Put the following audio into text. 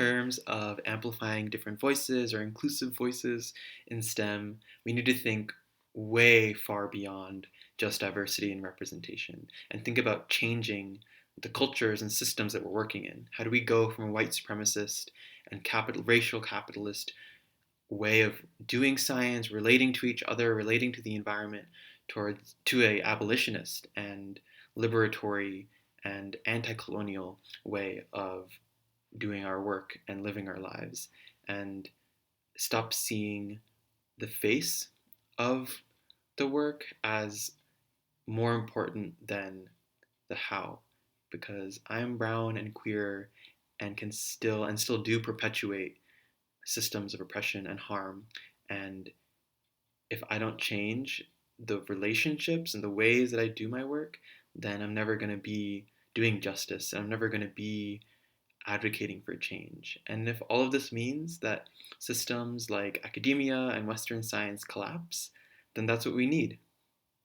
terms of amplifying different voices or inclusive voices in STEM, we need to think way far beyond just diversity and representation and think about changing the cultures and systems that we're working in. How do we go from a white supremacist and racial capitalist way of doing science, relating to each other, relating to the environment, towards to a abolitionist and liberatory and anti-colonial way of doing our work and living our lives, and stop seeing the face of the work as more important than the how, because I'm brown and queer and can still do perpetuate systems of oppression and harm. And if I don't change the relationships and the ways that I do my work, then I'm never going to be doing justice. I'm never going to be advocating for change. And if all of this means that systems like academia and Western science collapse, then that's what we need.